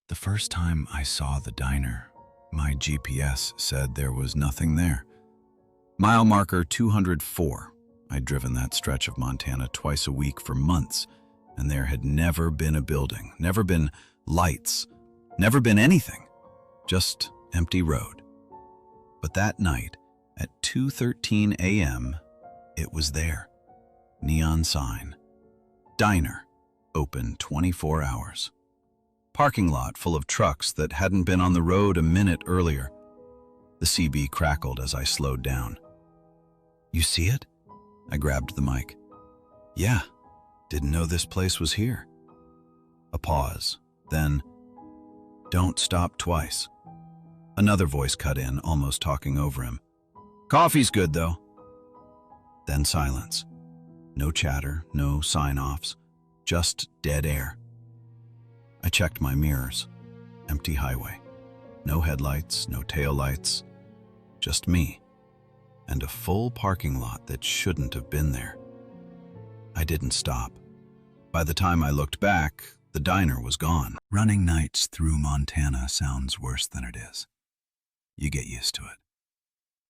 The first time I saw the diner, my GPS said there was nothing there. Mile marker 204. I'd driven that stretch of Montana twice a week for months, and there had never been a building, never been lights, never been anything, just empty road. But that night, at 2:13 a.m., it was there. Neon sign. Diner, open 24 hours. Parking lot full of trucks that hadn't been on the road a minute earlier. The CB crackled as I slowed down. "You see it?" I grabbed the mic. "Yeah, didn't know this place was here." A pause, then, "Don't stop twice." Another voice cut in, almost talking over him. "Coffee's good, though." Then silence. No chatter, no sign-offs, just dead air. I checked my mirrors. Empty highway. No headlights, no taillights. Just me. And a full parking lot that shouldn't have been there. I didn't stop. By the time I looked back, the diner was gone. Running nights through Montana sounds worse than it is. You get used to it.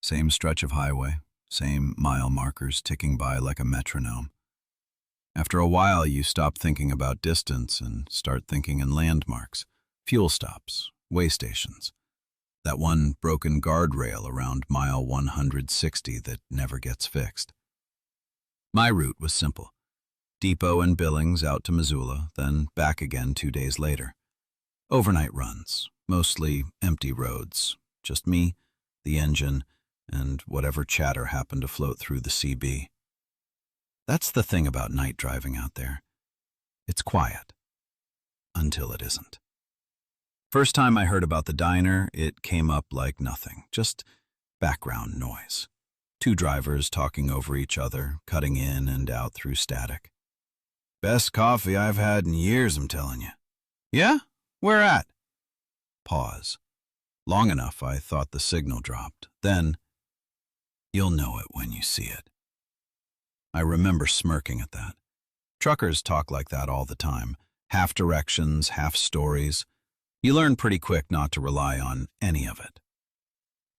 Same stretch of highway, same mile markers ticking by like a metronome. After a while, you stop thinking about distance and start thinking in landmarks, fuel stops, way stations. That one broken guardrail around mile 160 that never gets fixed. My route was simple. Depot and Billings out to Missoula, then back again 2 days later. Overnight runs, mostly empty roads, just me, the engine, and whatever chatter happened to float through the CB. That's the thing about night driving out there. It's quiet. Until it isn't. First time I heard about the diner, it came up like nothing, just background noise. Two drivers talking over each other, cutting in and out through static. "Best coffee I've had in years, I'm telling you." "Yeah? Where at?" Pause. Long enough I thought the signal dropped. Then, "You'll know it when you see it." I remember smirking at that. Truckers talk like that all the time. Half directions, half stories. You learn pretty quick not to rely on any of it.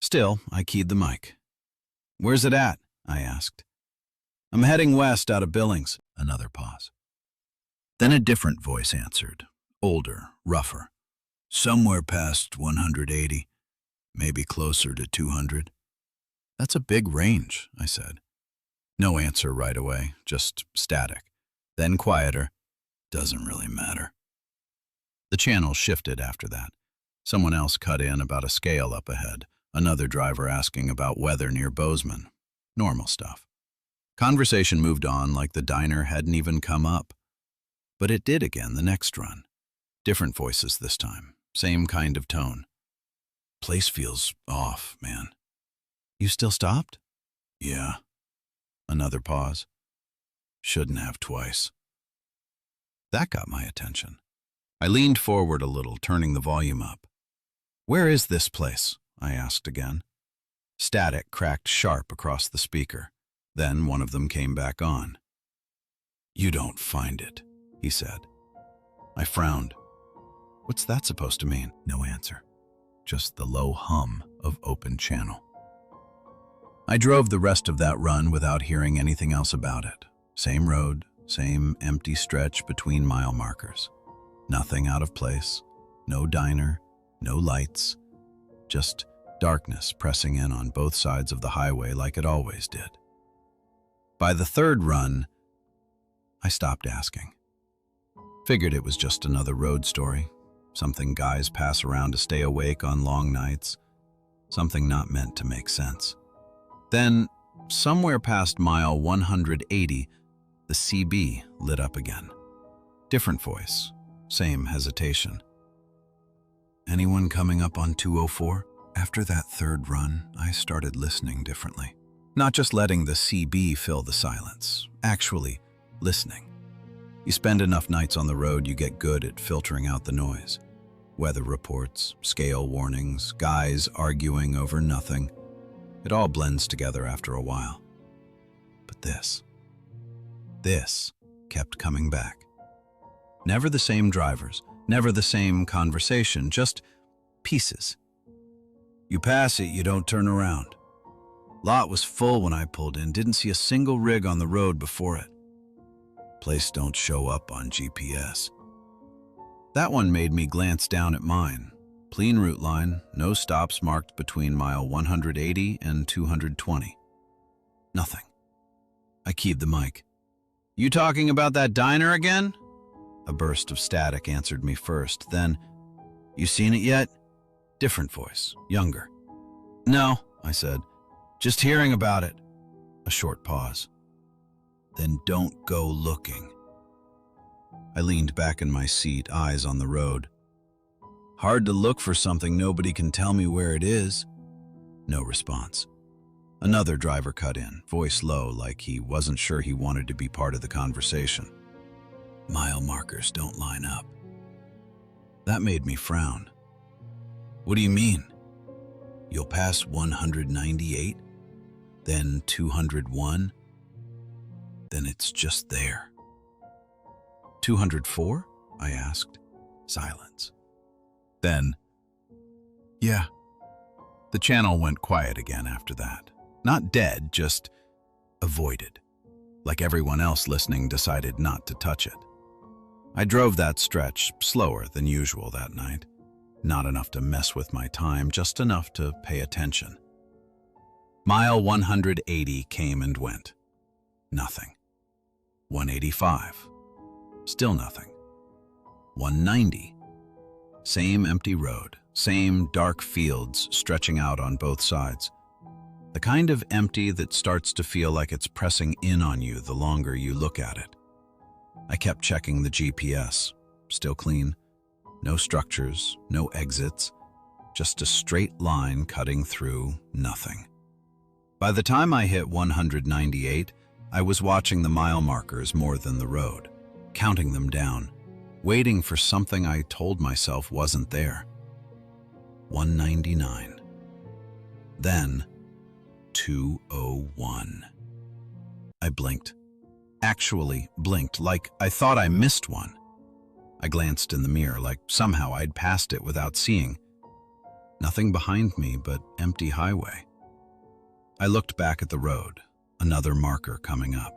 Still, I keyed the mic. "Where's it at?" I asked. "I'm heading west out of Billings." Another pause. Then a different voice answered, older, rougher. "Somewhere past 180, maybe closer to 200. "That's a big range," I said. No answer right away, just static. Then quieter. "Doesn't really matter." The channel shifted after that. Someone else cut in about a scale up ahead, another driver asking about weather near Bozeman. Normal stuff. Conversation moved on like the diner hadn't even come up. But it did again the next run. Different voices this time, same kind of tone. "Place feels off, man." "You still stopped?" "Yeah." Another pause. "Shouldn't have twice." That got my attention. I leaned forward a little, turning the volume up. "Where is this place?" I asked again. Static cracked sharp across the speaker. Then one of them came back on. "You don't find it," he said. I frowned. What's that supposed to mean? No answer. Just the low hum of open channel. I drove the rest of that run without hearing anything else about it. Same road, same empty stretch between mile markers. Nothing out of place, no diner, no lights, just darkness pressing in on both sides of the highway like it always did. By the third run, I stopped asking. Figured it was just another road story, something guys pass around to stay awake on long nights, something not meant to make sense. Then, somewhere past mile 180, the CB lit up again. Different voice, same hesitation. "Anyone coming up on 204? After that third run, I started listening differently. Not just letting the CB fill the silence, actually listening. You spend enough nights on the road, you get good at filtering out the noise. Weather reports, scale warnings, guys arguing over nothing. It all blends together after a while. But this kept coming back. Never the same drivers, Never the same conversation, just pieces. You pass it, you don't turn around. Lot was full when I pulled in, didn't see a single rig on the road before it. Place don't show up on GPS. That one made me glance down at mine. Clean route line, no stops marked between mile 180 and 220. Nothing. I keyed the mic. You talking about that diner again? A burst of static answered me first, then, you seen it yet? Different voice, younger. No, I said, just hearing about it. A short pause. Then don't go looking. I leaned back in my seat, eyes on the road. Hard to look for something nobody can tell me where it is. No response. Another driver cut in, voice low, like he wasn't sure he wanted to be part of the conversation. Mile markers don't line up. That made me frown. What do you mean? You'll pass 198, then 201, then it's just there. 204? I asked. Silence. Then, yeah. The channel went quiet again after that. Not dead, just avoided. Like everyone else listening decided not to touch it. I drove that stretch slower than usual that night. Not enough to mess with my time, just enough to pay attention. Mile 180 came and went. Nothing. 185. Still nothing. 190. Same empty road, same dark fields stretching out on both sides. The kind of empty that starts to feel like it's pressing in on you the longer you look at it. I kept checking the GPS. Still clean. No structures, no exits. Just a straight line cutting through nothing. By the time I hit 198, I was watching the mile markers more than the road, counting them down, waiting for something I told myself wasn't there. 199. Then 201. I blinked. Actually blinked, like I thought I missed one. I glanced in the mirror, like somehow I'd passed it without seeing. Nothing behind me but empty highway. I looked back at the road, another marker coming up.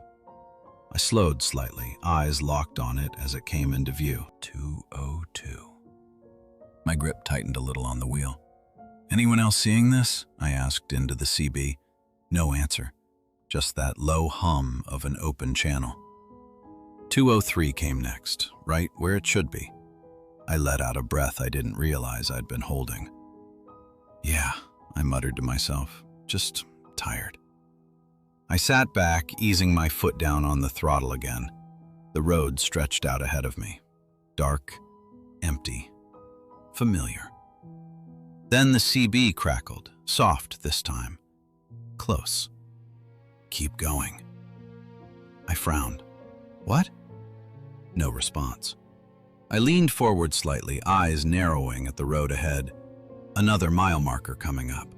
I slowed slightly, eyes locked on it as it came into view. 202. My grip tightened a little on the wheel. Anyone else seeing this? I asked into the CB. No answer. Just that low hum of an open channel. 203 came next, right where it should be. I let out a breath I didn't realize I'd been holding. Yeah, I muttered to myself, just tired. I sat back, easing my foot down on the throttle again. The road stretched out ahead of me. Dark, empty, familiar. Then the CB crackled, soft this time. Close. Keep going. I frowned. What? No response. I leaned forward slightly, eyes narrowing at the road ahead. Another mile marker coming up.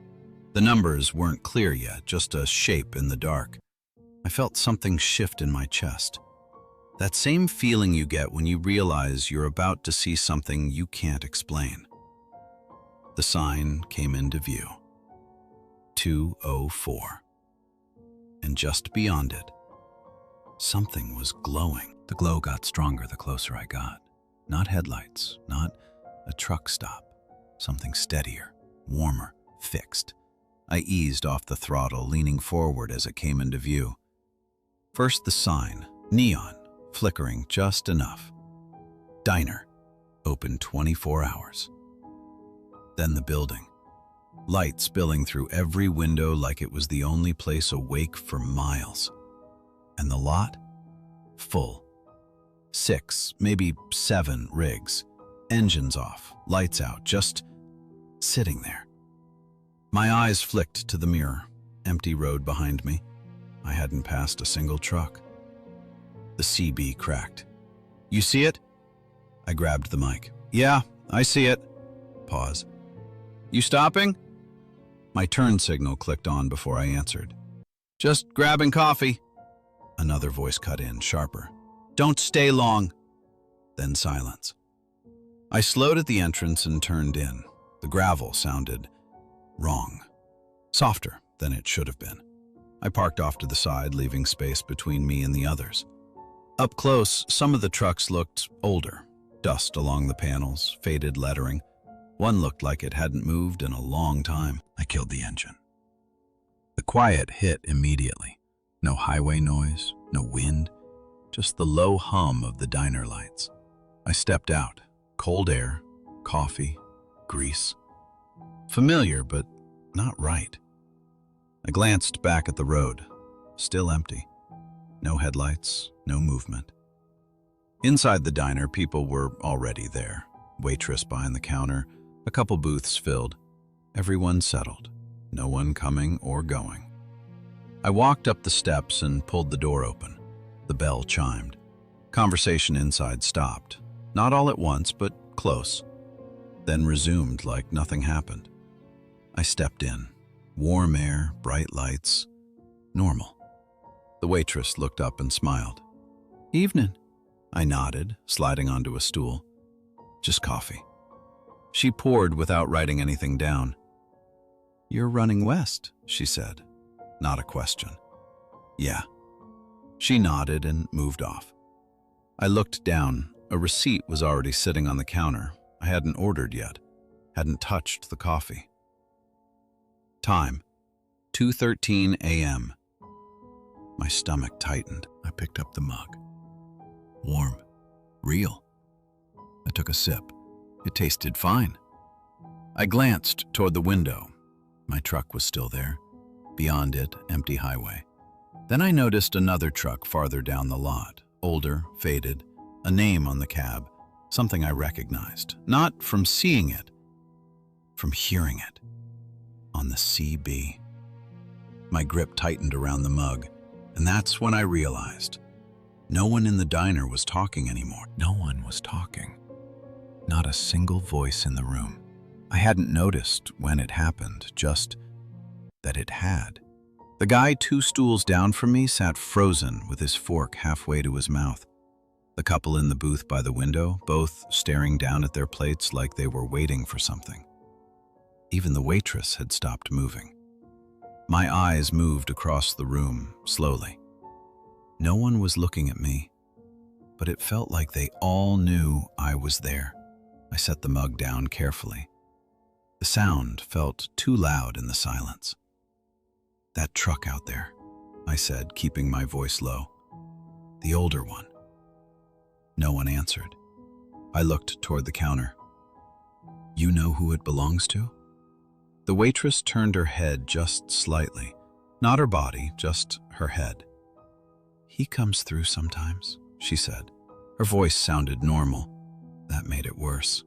The numbers weren't clear yet, just a shape in the dark. I felt something shift in my chest. That same feeling you get when you realize you're about to see something you can't explain. The sign came into view. 204. And just beyond it, something was glowing. The glow got stronger the closer I got. Not headlights, not a truck stop. Something steadier, warmer, fixed. I eased off the throttle, leaning forward as it came into view. First the sign, neon, flickering just enough. Diner, open 24 hours. Then the building. Light spilling through every window like it was the only place awake for miles. And the lot? Full. 6, maybe 7 rigs. Engines off, lights out, just sitting there. My eyes flicked to the mirror. Empty road behind me. I hadn't passed a single truck. The CB cracked. You see it? I grabbed the mic. Yeah, I see it. Pause. You stopping? My turn signal clicked on before I answered. Just grabbing coffee. Another voice cut in, sharper. Don't stay long. Then silence. I slowed at the entrance and turned in. The gravel sounded wrong, softer than it should have been. I parked off to the side, leaving space between me and the others. Up close, some of the trucks looked older. Dust along the panels, faded lettering. One looked like it hadn't moved in a long time. I killed the engine. The quiet hit immediately. No highway noise, no wind, just the low hum of the diner lights. I stepped out. Cold air, coffee, grease. Familiar, but not right. I glanced back at the road. Still empty. No headlights, no movement. Inside the diner, people were already there. Waitress behind the counter, a couple booths filled. Everyone settled. No one coming or going. I walked up the steps and pulled the door open. The bell chimed. Conversation inside stopped. Not all at once, but close. Then resumed like nothing happened. I stepped in. Warm air, bright lights. Normal. The waitress looked up and smiled. "Evening." I nodded, sliding onto a stool. "Just coffee." She poured without writing anything down. "You're running west," she said. Not a question. "Yeah." She nodded and moved off. I looked down. A receipt was already sitting on the counter. I hadn't ordered yet, hadn't touched the coffee. Time, 2:13 a.m. My stomach tightened. I picked up the mug. Warm, real. I took a sip. It tasted fine. I glanced toward the window. My truck was still there. Beyond it, empty highway. Then I noticed another truck farther down the lot, older, faded. A name on the cab, something I recognized, not from seeing it, from hearing it. On the CB. My grip tightened around the mug, and that's when I realized no one in the diner was talking anymore. No one was talking. Not a single voice in the room. I hadn't noticed when it happened, just that it had. The guy 2 stools down from me sat frozen with his fork halfway to his mouth. The couple in the booth by the window, both staring down at their plates like they were waiting for something. Even the waitress had stopped moving. My eyes moved across the room, slowly. No one was looking at me, but it felt like they all knew I was there. I set the mug down carefully. The sound felt too loud in the silence. "That truck out there," I said, keeping my voice low. "The older one." No one answered. I looked toward the counter. "You know who it belongs to?" The waitress turned her head just slightly. Not her body, just her head. "He comes through sometimes," she said. Her voice sounded normal. That made it worse.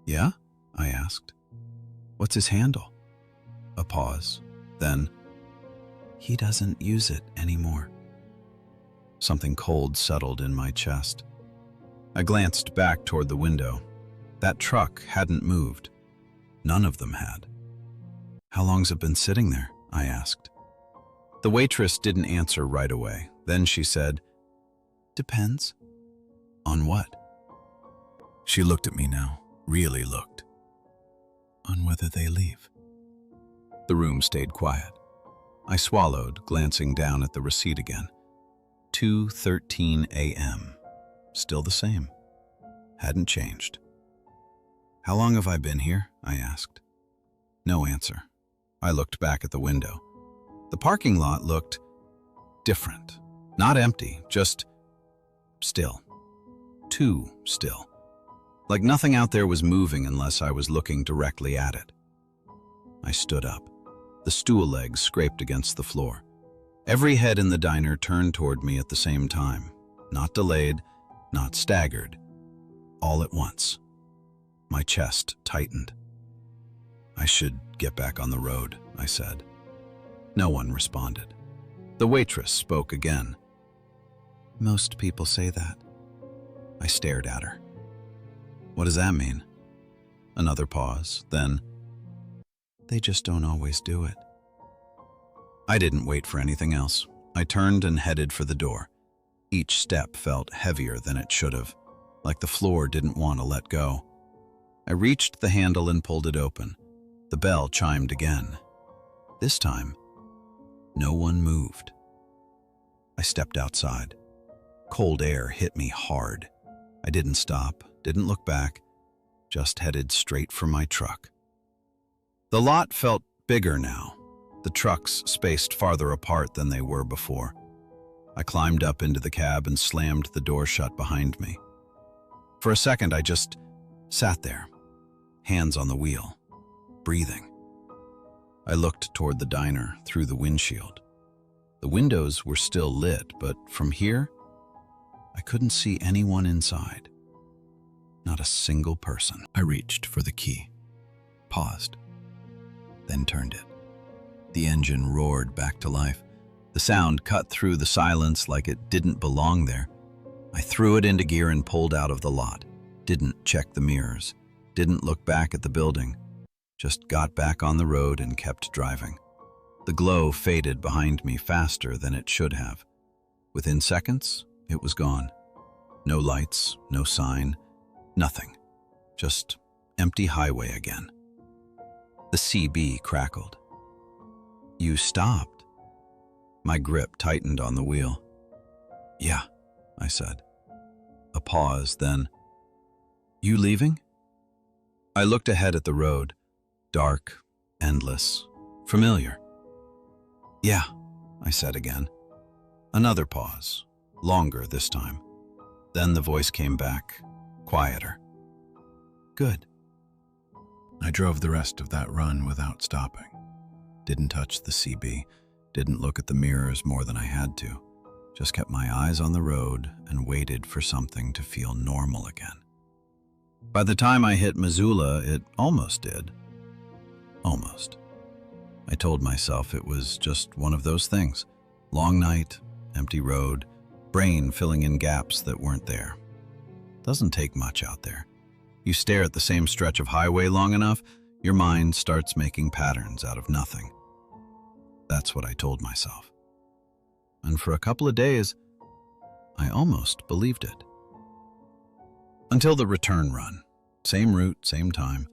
"Yeah?" I asked. "What's his handle?" A pause. Then, "He doesn't use it anymore." Something cold settled in my chest. I glanced back toward the window. That truck hadn't moved. None of them had. "How long's it been sitting there?" I asked. The waitress didn't answer right away. Then she said, "Depends." "On what?" She looked at me now, really looked. "On whether they leave." The room stayed quiet. I swallowed, glancing down at the receipt again. 2:13 a.m. Still the same. Hadn't changed. "How long have I been here?" I asked. No answer. I looked back at the window. The parking lot looked different. Not empty, just still. Too still. Like nothing out there was moving unless I was looking directly at it. I stood up. The stool legs scraped against the floor. Every head in the diner turned toward me at the same time. Not delayed, not staggered. All at once. My chest tightened. "I should get back on the road," I said. No one responded. The waitress spoke again. "Most people say that." I stared at her. "What does that mean?" Another pause, then, "They just don't always do it." I didn't wait for anything else. I turned and headed for the door. Each step felt heavier than it should have, like the floor didn't want to let go. I reached the handle and pulled it open. The bell chimed again. This time, no one moved. I stepped outside. Cold air hit me hard. I didn't stop, didn't look back, just headed straight for my truck. The lot felt bigger now, the trucks spaced farther apart than they were before. I climbed up into the cab and slammed the door shut behind me. For a second, I just sat there, hands on the wheel, breathing. I looked toward the diner through the windshield. The windows were still lit, but from here, I couldn't see anyone inside. Not a single person. I reached for the key, paused, then turned it. The engine roared back to life. The sound cut through the silence like it didn't belong there. I threw it into gear and pulled out of the lot. Didn't check the mirrors, didn't look back at the building, just got back on the road and kept driving. The glow faded behind me faster than it should have. Within seconds, it was gone. No lights, no sign, nothing. Just empty highway again. The CB crackled. You stopped. My grip tightened on the wheel. Yeah, I said. A pause, then, you leaving? I looked ahead at the road. Dark, endless, familiar. Yeah, I said again. Another pause, longer this time. Then the voice came back, quieter. Good. I drove the rest of that run without stopping. Didn't touch the CB, didn't look at the mirrors more than I had to. Just kept my eyes on the road and waited for something to feel normal again. By the time I hit Missoula, it almost did. Almost. I told myself it was just one of those things. Long night, empty road, brain filling in gaps that weren't there. Doesn't take much out there. You stare at the same stretch of highway long enough, your mind starts making patterns out of nothing. That's what I told myself. And for a couple of days, I almost believed it. Until the return run. Same route, same time.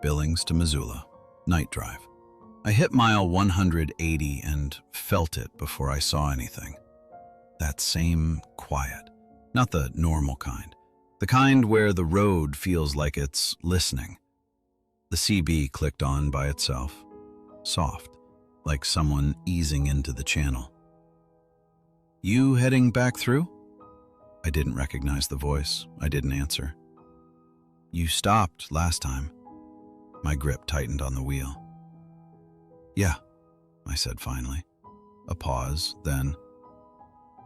Billings to Missoula. Night drive. I hit mile 180 and felt it before I saw anything. That same quiet. Not the normal kind. The kind where the road feels like it's listening. The CB clicked on by itself. Soft. Like someone easing into the channel. You heading back through? I didn't recognize the voice. I didn't answer. You stopped last time. My grip tightened on the wheel. Yeah, I said finally. A pause, then,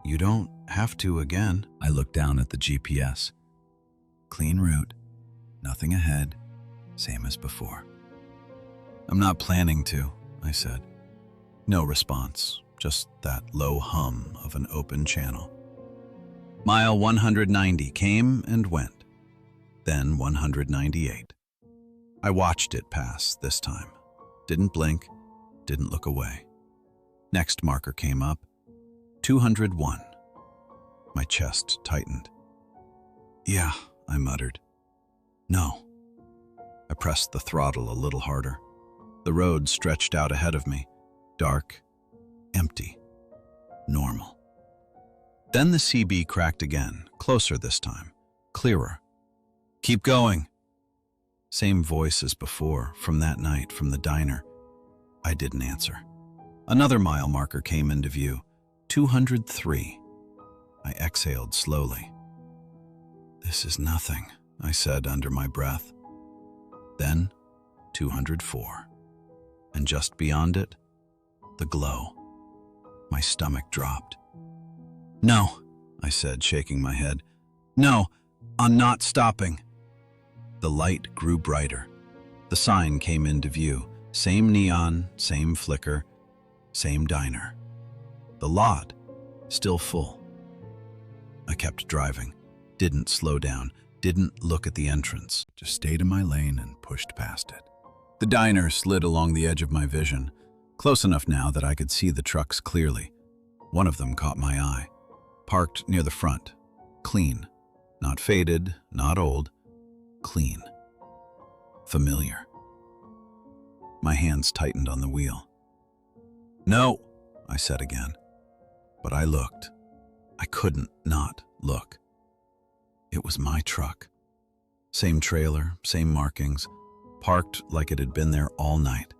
you don't have to again. I looked down at the GPS. Clean route, nothing ahead, same as before. I'm not planning to, I said. No response, just that low hum of an open channel. Mile 190 came and went, then 198. I watched it pass this time. Didn't blink, didn't look away. Next marker came up, 201. My chest tightened. Yeah, I muttered. No. I pressed the throttle a little harder. The road stretched out ahead of me, dark, empty, normal. Then the CB cracked again, closer this time, clearer. Keep going. Same voice as before, from that night, from the diner. I didn't answer. Another mile marker came into view, 203. I exhaled slowly. This is nothing, I said under my breath. Then, 204. And just beyond it, the glow. My stomach dropped. No, I said, shaking my head. No, I'm not stopping. The light grew brighter. The sign came into view. Same neon, same flicker, same diner. The lot, still full. I kept driving, didn't slow down, didn't look at the entrance, just stayed in my lane and pushed past it. The diner slid along the edge of my vision, close enough now that I could see the trucks clearly. One of them caught my eye, parked near the front, clean, not faded, not old, clean. familiar. My hands tightened on the wheel. "No," I said again. But I looked. I couldn't not look. It was my truck. Same trailer, same markings, parked like it had been there all night.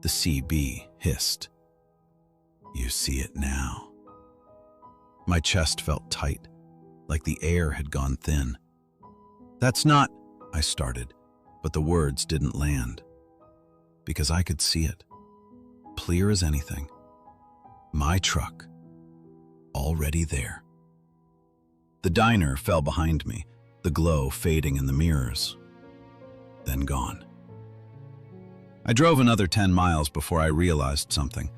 The CB hissed. "You see it now." My chest felt tight, like the air had gone thin. "That's not," I started, but the words didn't land. Because I could see it, clear as anything. My truck, already there. The diner fell behind me, the glow fading in the mirrors, then gone. I drove another 10 miles before I realized something.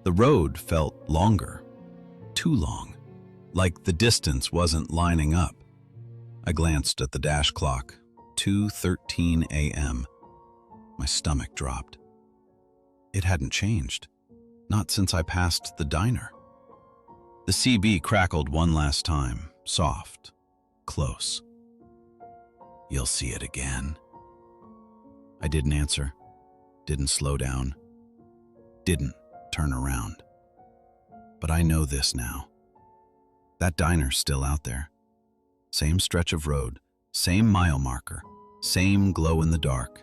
The road felt longer, too long, like the distance wasn't lining up. I glanced at the dash clock, 2:13 a.m. My stomach dropped. It hadn't changed, not since I passed the diner. The CB crackled one last time, soft, close. "You'll see it again." I didn't answer, didn't slow down, didn't turn around. But I know this now. That diner's still out there. Same stretch of road, same mile marker, same glow in the dark.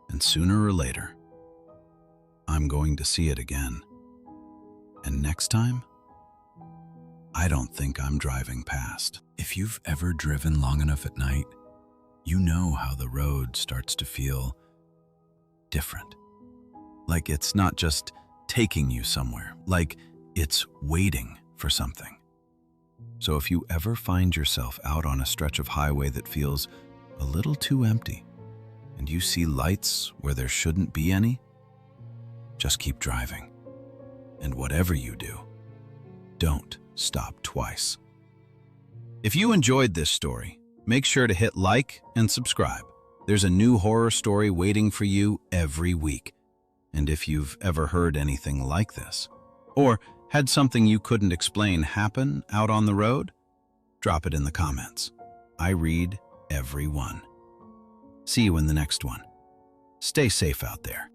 And sooner or later, I'm going to see it again. And next time, I don't think I'm driving past. If you've ever driven long enough at night, you know how the road starts to feel different. Like it's not just taking you somewhere, like it's waiting for something. So if you ever find yourself out on a stretch of highway that feels a little too empty, and you see lights where there shouldn't be any, just keep driving. And whatever you do, don't stop twice. If you enjoyed this story, make sure to hit like and subscribe. There's a new horror story waiting for you every week. And if you've ever heard anything like this, or had something you couldn't explain happen out on the road, drop it in the comments. I read every one. See you in the next one. Stay safe out there.